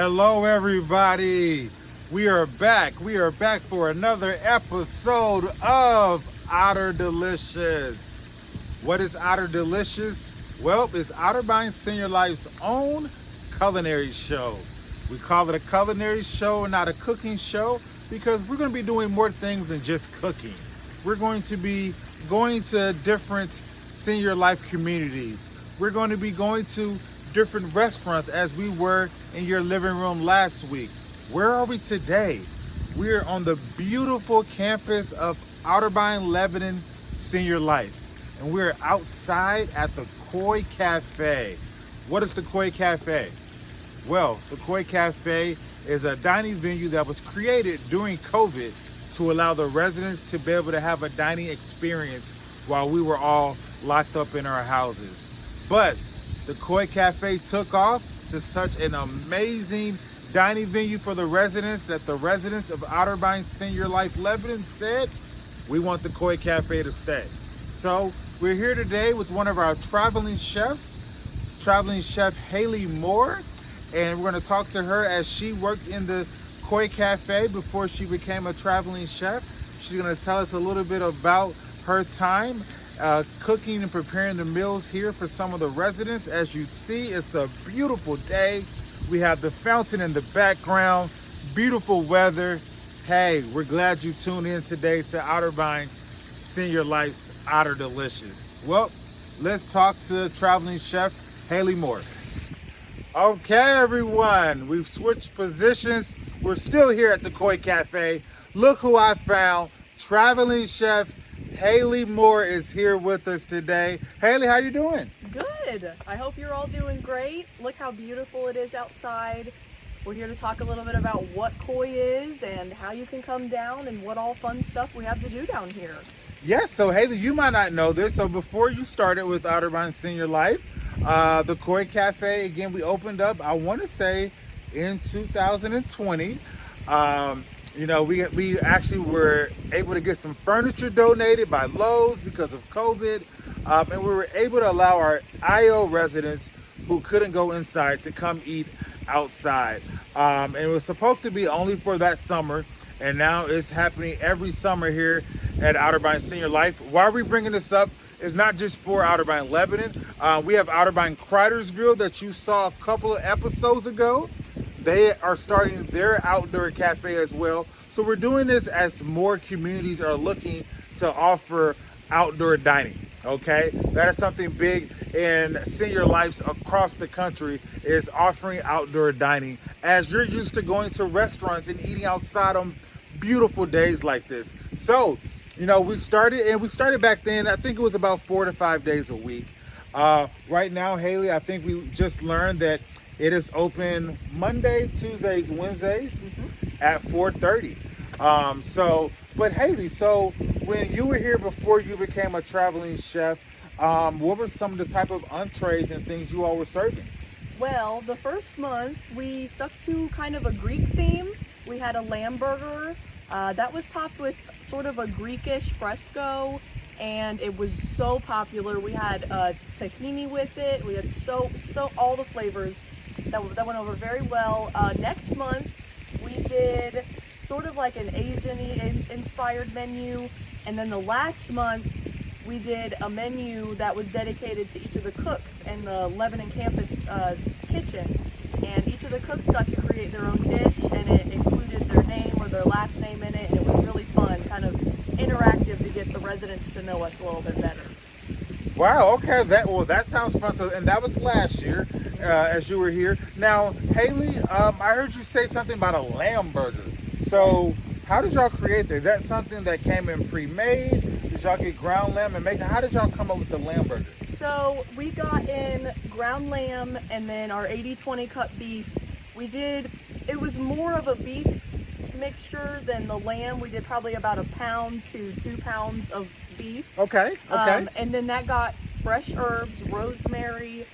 Hello, everybody. We are back. We are back for another episode of OtterDelicious. What is OtterDelicious? Well, it's Otterbein Senior Life's own culinary show. We call it a culinary show, not a cooking show, because we're going to be doing more things than just cooking. We're going to be going to different senior life communities. We're going to be going to different restaurants as we were in your living room last week. Where are we today? We're on the beautiful campus of Otterbein Lebanon Senior Life, and we're outside at the Koi Cafe. What is the Koi Cafe? Well, the Koi Cafe is a dining venue that was created during COVID to allow the residents to be able to have a dining experience while we were all locked up in our houses. But the Koi Cafe took off to such an amazing dining venue for the residents that the residents of Otterbein Senior Life Lebanon said, we want the Koi Cafe to stay. So we're here today with one of our traveling chefs, traveling chef Haley Moore, and we're going to talk to her as she worked in the Koi Cafe before she became a traveling chef. She's going to tell us a little bit about her time cooking and preparing the meals here for some of the residents. As you see, it's a beautiful day. We have the fountain in the background, beautiful weather. Hey, we're glad you tuned in today to Otterbein Senior Life's OtterDelicious. Well, let's talk to traveling chef Haley Moore. Okay, everyone, we've switched positions. We're still here at the Koi Cafe. Look who I found, traveling chef Haley Moore is here with us today. Haley, how you doing? Good. I hope you're all doing great. Look how beautiful it is outside. We're here to talk a little bit about what Koi is and how you can come down and what all fun stuff we have to do down here. Yes, so Haley, you might not know this. So before you started with Otterbein Senior Life, the Koi Cafe, again, we opened up, I want to say, in 2020. We actually were able to get some furniture donated by Lowe's because of COVID, and we were able to allow our IO residents who couldn't go inside to come eat outside. And it was supposed to be only for that summer, and now it's happening every summer here at Otterbein Senior Life. Why are we bringing this up? It's not just for Otterbein Lebanon. We have Otterbein Cridersville that you saw a couple of episodes ago. They are starting their outdoor cafe as well. So we're doing this as more communities are looking to offer outdoor dining, okay? That is something big in senior lives across the country, is offering outdoor dining, as you're used to going to restaurants and eating outside on beautiful days like this. So, we started back then, I think it was about 4 to 5 days a week. Right now, Haley, I think we just learned that it is open Monday, Tuesdays, Wednesdays at 4:30. But Haley, so when you were here before you became a traveling chef, what were some of the type of entrees and things you all were serving? Well, the first month we stuck to kind of a Greek theme. We had a lamb burger that was topped with sort of a Greekish fresco, and it was so popular. We had tahini with it. We had so all the flavors that went over very well. Next month we did sort of like an Asian-y inspired menu, and then the last month we did a menu that was dedicated to each of the cooks in the Lebanon campus kitchen, and each of the cooks got to create their own dish, and it included their name or their last name in it, and it was really fun, kind of interactive to get the residents to know us a little bit better. Wow, okay, that sounds fun. So, and that was last year as you were here. Now, Haley, I heard you say something about a lamb burger. So how did y'all create that? Is that something that came in pre-made? Did y'all get ground lamb and make it? How did y'all come up with the lamb burger? So we got in ground lamb and then our 80-20 cut beef. It was more of a beef mixture than the lamb. We did probably about 1 pound to 2 pounds of beef. Okay. And then that got fresh herbs, rosemary,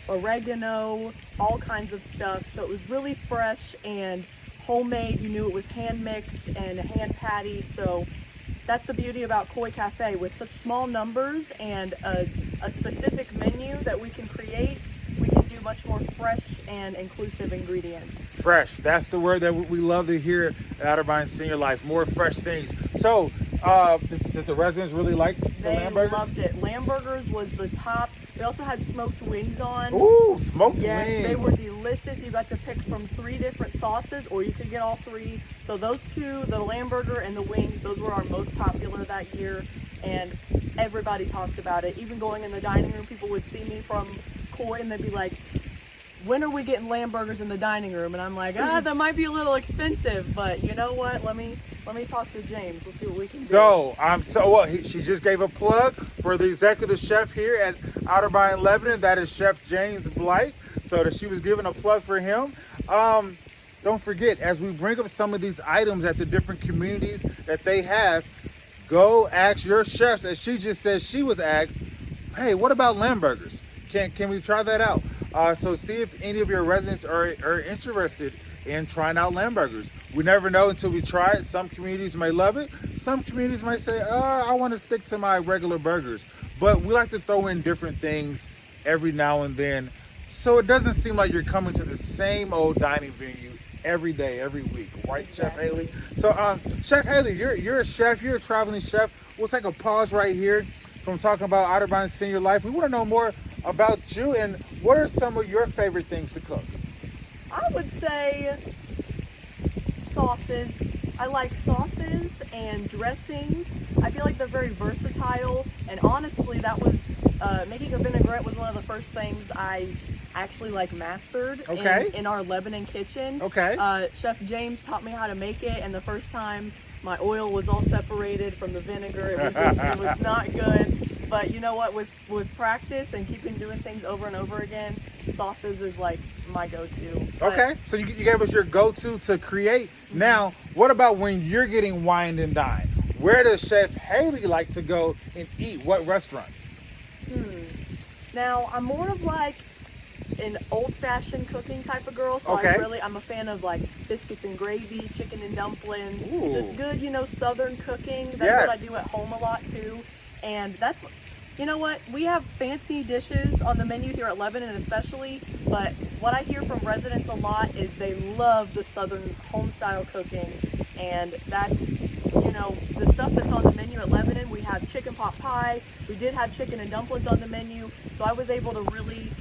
oregano, all kinds of stuff. So it was really fresh and homemade. You knew it was hand mixed and hand pattied. So that's the beauty about Koi Cafe. With such small numbers and a specific menu that we can create, we can do much more fresh and inclusive ingredients. Fresh. That's the word that we love to hear at Otterbein Senior Life. More fresh things. So, did the residents really like the lamb burger? They loved it. Lamb burgers was the top. We also had smoked wings on. Ooh, smoked wings. Yes, they were delicious. You got to pick from 3 different sauces, or you could get all 3. So those 2, the lamb burger and the wings, those were our most popular that year. And everybody talked about it. Even going in the dining room, people would see me from Coy and they'd be like, when are we getting lamb burgers in the dining room? And I'm like, that might be a little expensive, but you know what? Let me talk to James. We'll see what we can do. She just gave a plug for the executive chef here at Otterbein Lebanon. That is Chef James Blight. So that she was giving a plug for him. Don't forget, as we bring up some of these items at the different communities that they have, go ask your chefs, as she just said she was asked, hey, what about lamb burgers? Can we try that out? So see if any of your residents are interested in trying out lamb burgers. We never know until we try it. Some communities may love it. Some communities might say, I want to stick to my regular burgers. But we like to throw in different things every now and then, so it doesn't seem like you're coming to the same old dining venue every day, every week, right, Chef Haley? So, Chef Haley, you're a chef, you're a traveling chef. We'll take a pause right here from talking about Otterbein Senior Life. We want to know more about you and what are some of your favorite things to cook? I would say sauces. I like sauces and dressings. I feel like they're very versatile, and honestly, that was making a vinaigrette was one of the first things I actually mastered in our Lebanon kitchen. Chef James taught me how to make it, and the first time my oil was all separated from the vinegar. It was not good. But you know what? With practice and keeping doing things over and over again, sauces is like my go-to. Okay, so you gave us your go-to to create. Now, what about when you're getting wined and dined? Where does Chef Haley like to go and eat? What restaurants? Now, I'm more of an old-fashioned cooking type of girl, so I'm a fan of biscuits and gravy, chicken and dumplings, just good, Southern cooking. That's what I do at home a lot too. And that's, you know what, we have fancy dishes on the menu here at Lebanon especially, but what I hear from residents a lot is they love the Southern home-style cooking, and that's, the stuff that's on the menu at Lebanon. We have chicken pot pie, we did have chicken and dumplings on the menu, so I was able to really,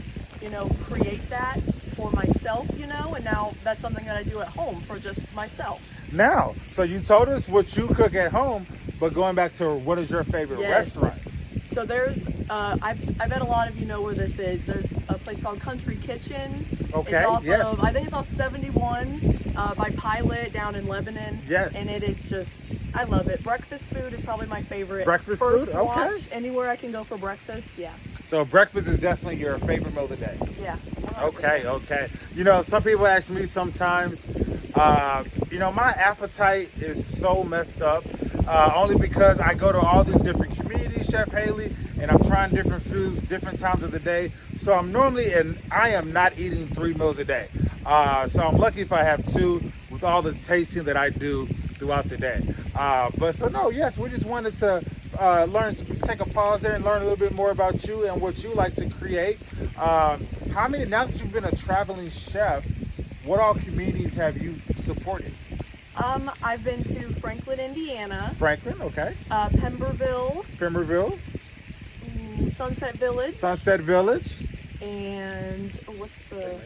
create that for myself, and now that's something that I do at home for just myself. Now, so you told us what you cook at home, but going back to what is your favorite restaurants? So there's, I bet a lot of you know where this is. There's a place called Country Kitchen. Okay, it's off of, I think it's off 71 by Pilot down in Lebanon. Yes. And it is just, I love it. Breakfast food is probably my favorite. Breakfast First food? Okay. watch, anywhere I can go for breakfast, yeah. So breakfast is definitely your favorite meal of the day? Yeah. 100%. Okay. Some people ask me sometimes, my appetite is so messed up, only because I go to all these different communities, Chef Haley, and I'm trying different foods, different times of the day. So I am not eating 3 meals a day. So I'm lucky if I have 2 with all the tasting that I do throughout the day. We just wanted to take a pause there and learn a little bit more about you and what you like to create. Now that you've been a traveling chef, what all communities have you supported? I've been to Franklin, Indiana. Franklin, okay. Pemberville. Sunset Village. And what's the...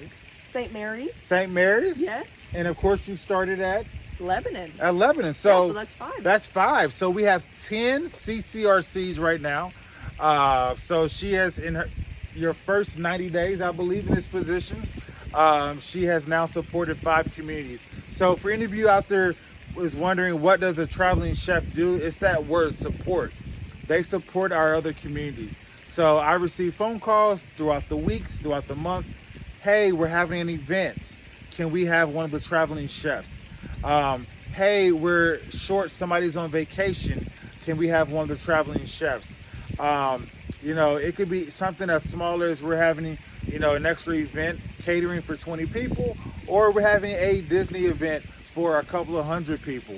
St. Mary's. St. Mary's? Yes. And of course you started at? Lebanon. At Lebanon. So that's 5. That's 5. So we have 10 CCRCs right now. So she has, in your first 90 days, I believe, in this position, she has now supported 5 communities. So for any of you out there is wondering, what does a traveling chef do? It's that word, support. They support our other communities. So I receive phone calls throughout the weeks, throughout the months. Hey, we're having an event. Can we have one of the traveling chefs? Hey, we're short, somebody's on vacation. Can we have one of the traveling chefs? It could be something as small as we're having, an extra event catering for 20 people, or we're having a Disney event for a couple of 100 people.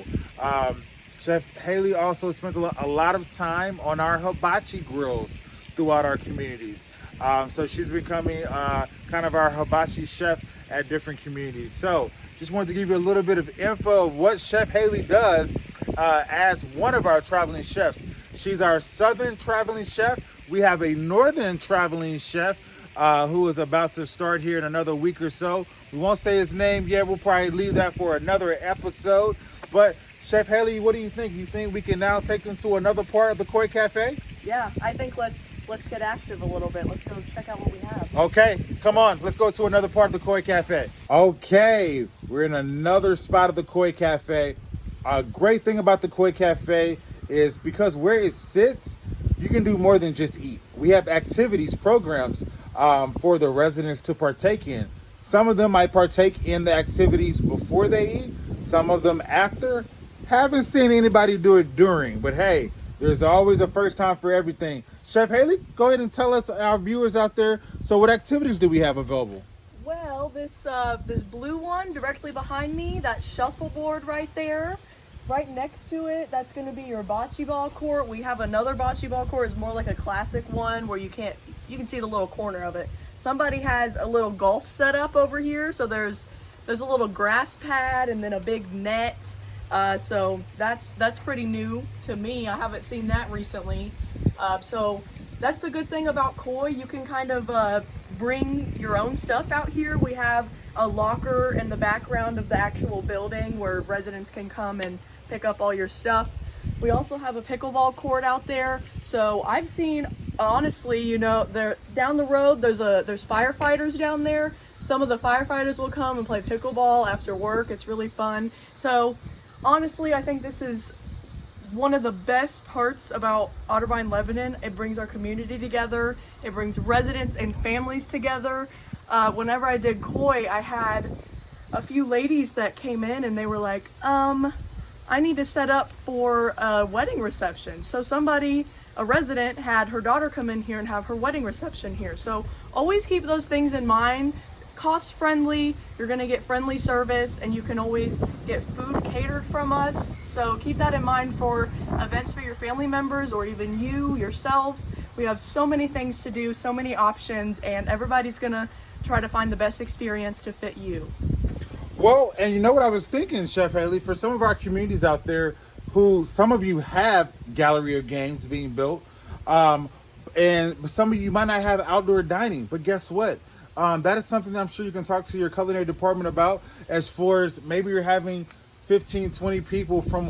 Chef Haley also spent a lot of time on our hibachi grills throughout our communities. So she's becoming kind of our hibachi chef at different communities. So just wanted to give you a little bit of info of what Chef Haley does as one of our traveling chefs. She's our southern traveling chef. We have a northern traveling chef who is about to start here in another week or so. We won't say his name yet. We'll probably leave that for another episode. But Chef Haley, what do you think? You think we can now take them to another part of the Koi Cafe? Yeah, I think let's get active a little bit. Let's go check out what we have. Okay, come on. Let's go to another part of the Koi Cafe. Okay, we're in another spot of the Koi Cafe. A great thing about the Koi Cafe is because where it sits, you can do more than just eat. We have activities, programs for the residents to partake in. Some of them might partake in the activities before they eat, some of them after. Haven't seen anybody do it during, but hey, there's always a first time for everything. Chef Haley, go ahead and tell us, our viewers out there, so what activities do we have available? Well, this blue one directly behind me, that shuffleboard right there, right next to it, that's going to be your bocce ball court. We have another bocce ball court. It's more like a classic one where you can see the little corner of it. Somebody has a little golf set up over here, so there's a little grass pad and then a big net. So that's pretty new to me. I haven't seen that recently. So that's the good thing about Koi. You can kind of bring your own stuff out here. We have a locker in the background of the actual building where residents can come and pick up all your stuff. We also have a pickleball court out there. So I've seen, honestly, you know, there down the road there's firefighters down there. Some of the firefighters will come and play pickleball after work. It's really fun. So honestly, I think this is one of the best parts about Otterbein, Lebanon. It brings our community together. It brings residents and families together. Whenever I did Koi, I had a few ladies that came in and they were like, I need to set up for a wedding reception. So a resident had her daughter come in here and have her wedding reception here. So always keep those things in mind. Cost friendly, you're gonna get friendly service, and you can always get food catered from us. So keep that in mind for events for your family members or even you yourselves. We have so many things to do, so many options, and everybody's gonna try to find the best experience to fit you. Well, and you know what I was thinking, Chef Haley, for some of our communities out there who, some of you have gallery of games being built, and some of you might not have outdoor dining, but guess what? That is something that I'm sure you can talk to your culinary department about, as far as maybe you're having 15, 20 people from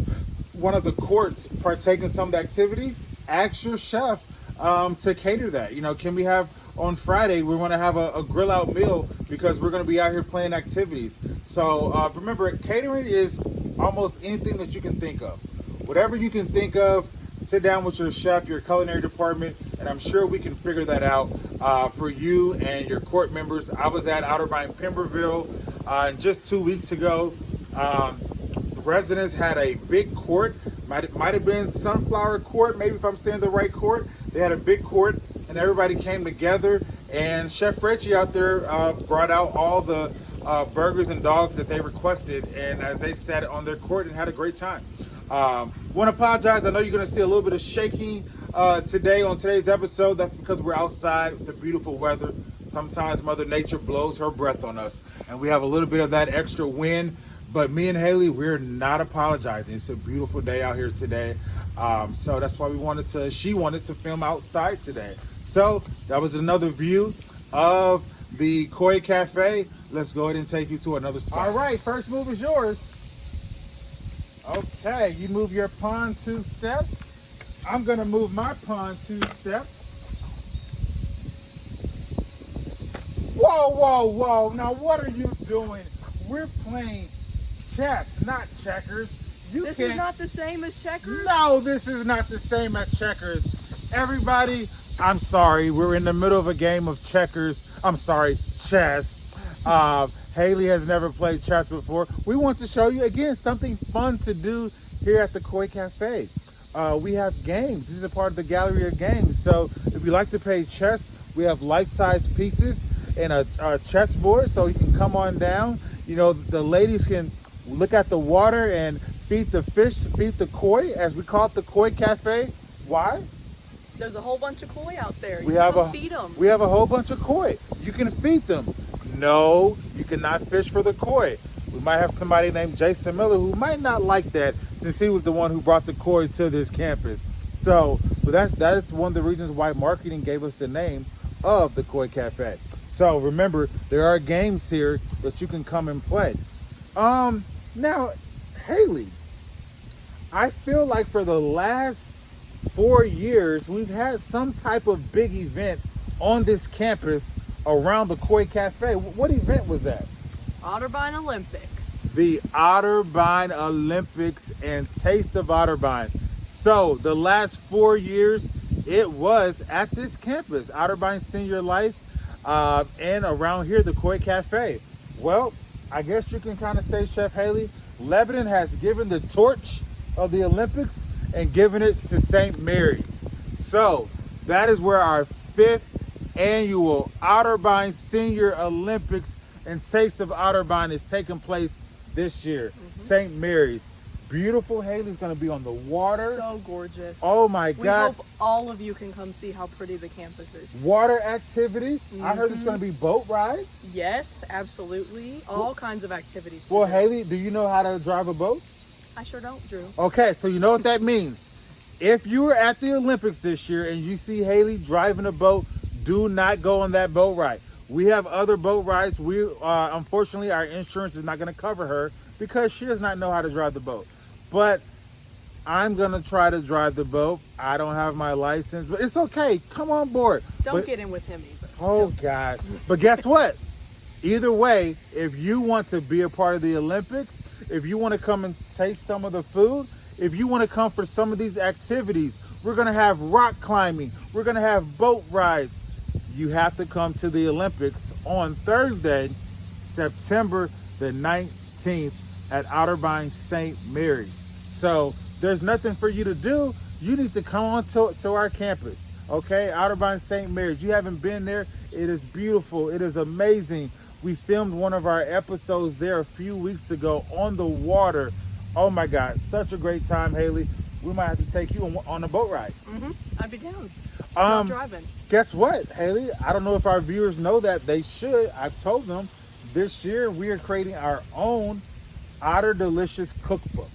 one of the courts partake in some of the activities. Ask your chef to cater that. You know, can we have on Friday, we want to have a grill out meal because we're going to be out here playing activities. So remember, catering is almost anything that you can think of. Whatever you can think of, sit down with your chef, your culinary department, and I'm sure we can figure that out for you and your court members. I was at Otterbein, Pemberville, just 2 weeks ago. The residents had a big court. Might have been Sunflower Court, maybe if I'm saying the right court. They had a big court, and everybody came together. And Chef Reggie out there brought out all the burgers and dogs that they requested, and as they sat on their court and had a great time. Want to apologize. I know you're going to see a little bit of shaking today on today's episode. That's because we're outside with the beautiful weather. Sometimes Mother Nature blows her breath on us, and we have a little bit of that extra wind. But me and Haley, we're not apologizing. It's a beautiful day out here today. So that's why she wanted to film outside today. So that was another view of the Koi Cafe. Let's go ahead and take you to another spot. All right, first move is yours. Okay, you move your pond 2 steps. I'm gonna move my pond 2 steps. Whoa, whoa, whoa. Now what are you doing? We're playing chess, not checkers. This is not the same as checkers? No, this is not the same as checkers. Everybody, I'm sorry. We're in the middle of a game of checkers. I'm sorry, chess. Haley has never played chess before. We want to show you, again, something fun to do here at the Koi Cafe. We have games. This is a part of the gallery of games. So if you like to play chess, we have life-size pieces and a chessboard. So you can come on down. You know, the ladies can look at the water and feed the fish, feed the koi, as we call it, the Koi Cafe. Why? There's a whole bunch of koi out there. We You have can feed them. We have a whole bunch of koi. You can feed them. No, you cannot fish for the koi. We might have somebody named Jason Miller who might not like that, since he was the one who brought the koi to this campus. So, but that is one of the reasons why marketing gave us the name of the Koi Cafe. So remember, there are games here that you can come and play. Now, Haley, I feel like for the last 4 years, we've had some type of big event on this campus around the Koi Cafe. What event was that? Otterbein Olympics. The Otterbein Olympics and Taste of Otterbein. So the last 4 years, it was at this campus, Otterbein Senior Life, and around here, the Koi Cafe. Well, I guess you can kind of say, Chef Haley, Lebanon has given the torch of the Olympics and given it to St. Mary's. So that is where our 5th annual Otterbein Senior Olympics and Taste of Otterbein is taking place this year. St. Mary's. Beautiful. Haley's going to be on the water. So gorgeous. Oh my God. We hope all of you can come see how pretty the campus is. Water activities. I heard it's going to be boat rides. Yes, absolutely. All kinds of activities. Well, Haley, do you know how to drive a boat? I sure don't, Drew. Okay, so you know what that means. If you were at the Olympics this year and you see Haley driving a boat, do not go on that boat ride. We have other boat rides. We unfortunately, our insurance is not going to cover her because she does not know how to drive the boat. But I'm going to try to drive the boat. I don't have my license, but it's okay. Come on board. Don't get in with him either. Oh, God. But guess what? Either way, if you want to be a part of the Olympics, if you want to come and taste some of the food, if you want to come for some of these activities, we're going to have rock climbing. We're going to have boat rides. You have to come to the Olympics on Thursday, September the 19th at Otterbein St. Mary's. So there's nothing for you to do. You need to come on to our campus, okay? Otterbein St. Mary's. You haven't been there. It is beautiful. It is amazing. We filmed one of our episodes there a few weeks ago on the water. Oh my God, such a great time, Haley. We might have to take you on a boat ride. I'd be down. Not driving. Guess what, Haley? I don't know if our viewers know that. They should. I've told them this year we are creating our own OtterDelicious cookbook.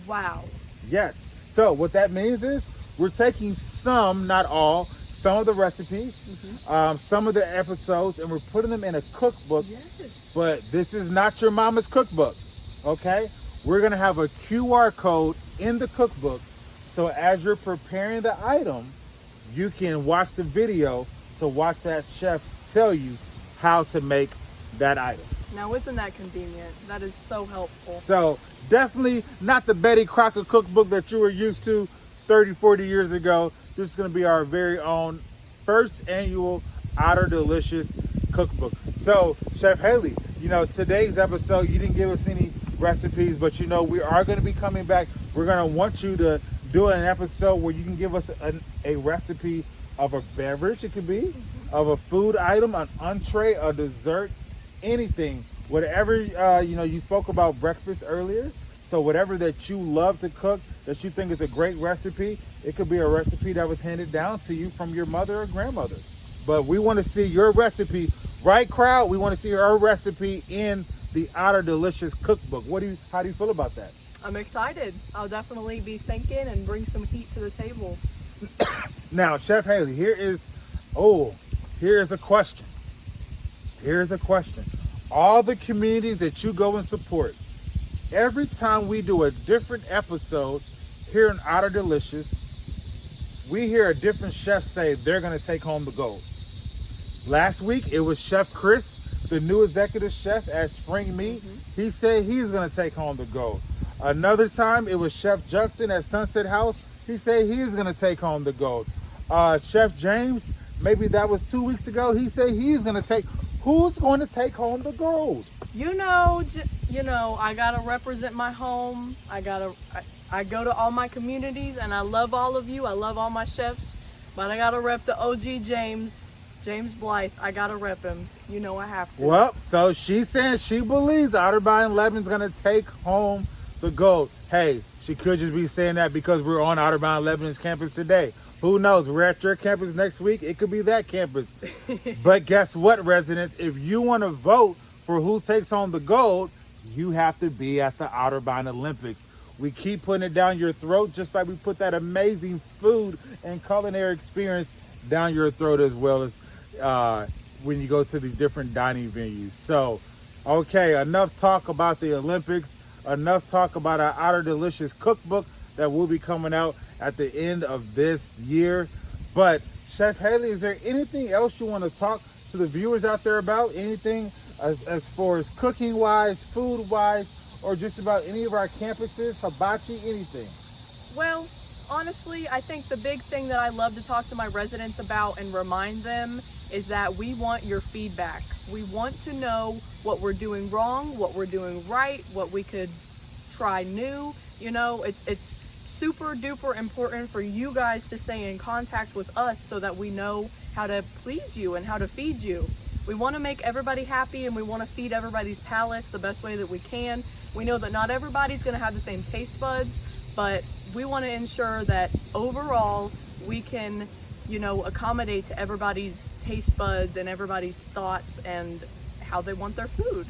Wow. Yes. So what that means is we're taking some, not all, some of the recipes, some of the episodes, and we're putting them in a cookbook. Yes. But this is not your mama's cookbook, okay? We're going to have a QR code in the cookbook. So as you're preparing the item, you can watch the video to watch that chef tell you how to make that item. Now, isn't that convenient? That is so helpful. So definitely not the Betty Crocker cookbook that you were used to 30, 40 years ago. This is going to be our very own first annual OtterDelicious cookbook. So, Chef Haley, you know, today's episode, you didn't give us any recipes, but you know, we are going to be coming back. We're going to want you to do an episode where you can give us a recipe of a beverage, it could be, of a food item, an entree, a dessert, anything, whatever. You know, you spoke about breakfast earlier, so whatever that you love to cook that you think is a great recipe, it could be a recipe that was handed down to you from your mother or grandmother. But we want to see your recipe, right, crowd? We want to see our recipe in the OtterDelicious cookbook. How do you feel about that? I'm excited. I'll definitely be thinking and bring some heat to the table. Now, Chef Haley, here is a question. Here's a question. All the communities that you go and support, every time we do a different episode here in OtterDelicious, we hear a different chef say they're going to take home the gold. Last week, it was Chef Chris, the new executive chef at Spring Meat. He said he's going to take home the gold. Another time, it was Chef Justin at Sunset House. He said he's going to take home the gold. Chef James, maybe that was 2 weeks ago, he said he's going to take... Who's going to take home the gold? You know, I gotta represent my home. I go to all my communities, and I love all of you. I love all my chefs, but I gotta rep the OG James Blythe. I gotta rep him. You know I have to. Well, so she's saying she believes Otterbein Lebanon's going to take home the gold. Hey, She could just be saying that because we're on Outer Bound Lebanon's campus today. Who knows? We're at your campus next week. It could be that campus. But guess what, residents? If you want to vote for who takes home the gold, you have to be at the Outer Bound Olympics. We keep putting it down your throat, just like we put that amazing food and culinary experience down your throat, as well as when you go to the different dining venues. So, okay, enough talk about the Olympics. Enough talk about our OtterDelicious cookbook that will be coming out at the end of this year. But Chef Haley, is there anything else you want to talk to the viewers out there about? Anything as far as cooking wise, food wise, or just about any of our campuses, hibachi, anything? Well, honestly, I think the big thing that I love to talk to my residents about and remind them is that we want your feedback. We want to know what we're doing wrong, what we're doing right, what we could try new. You know, it's super duper important for you guys to stay in contact with us so that we know how to please you and how to feed you. We want to make everybody happy and we want to feed everybody's palates the best way that we can. We know that not everybody's going to have the same taste buds, but we want to ensure that overall we can, you know, accommodate to everybody's taste buds and everybody's thoughts and how they want their food.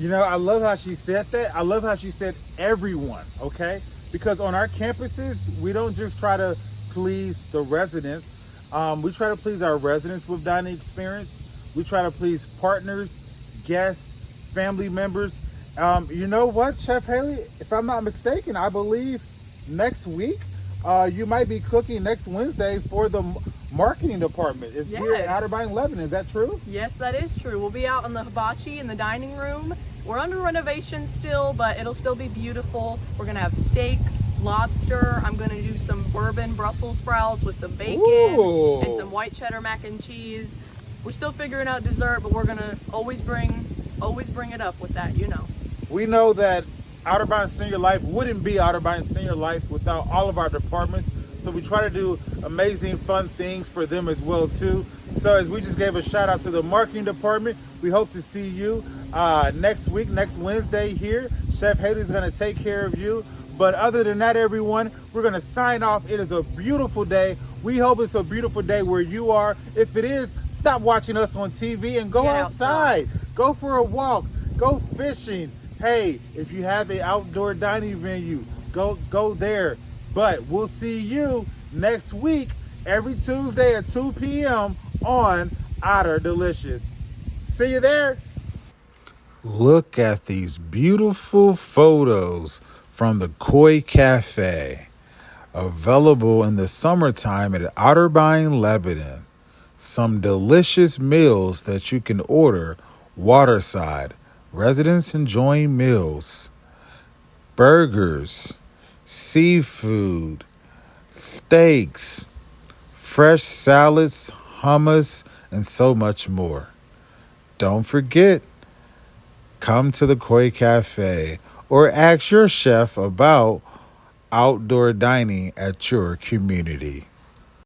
You know, I love how she said that. I love how she said everyone, okay? Because on our campuses, we don't just try to please the residents. We try to please our residents with dining experience. We try to please partners, guests, family members. You know what, Chef Haley? If I'm not mistaken, I believe next week you might be cooking next Wednesday for the marketing department. It's here at Outer Bound Lebanon. Is that true? Yes, that is true. We'll be out on the hibachi in the dining room. We're under renovation still, but it'll still be beautiful. We're gonna have steak, lobster. I'm gonna do some bourbon Brussels sprouts with some bacon and some white cheddar mac and cheese. We're still figuring out dessert, but we're gonna always bring it up with that, you know. We know that Outer Bound Senior Life wouldn't be Outer Bound Senior Life without all of our departments. So we try to do amazing, fun things for them as well too. So as we just gave a shout out to the marketing department, we hope to see you next week, next Wednesday here. Chef Haley's gonna take care of you. But other than that, everyone, we're gonna sign off. It is a beautiful day. We hope it's a beautiful day where you are. If it is, stop watching us on TV and go outside. Go for a walk. Go fishing. Hey, if you have an outdoor dining venue, go there. But we'll see you next week, every Tuesday at 2 p.m. on OtterDelicious. See you there. Look at these beautiful photos from the Koi Cafe, available in the summertime at Outer Bound Lebanon. Some delicious meals that you can order waterside. Residents enjoying meals, burgers, seafood, steaks, fresh salads, hummus, and so much more. Don't forget, come to the Koi Cafe or ask your chef about outdoor dining at your community.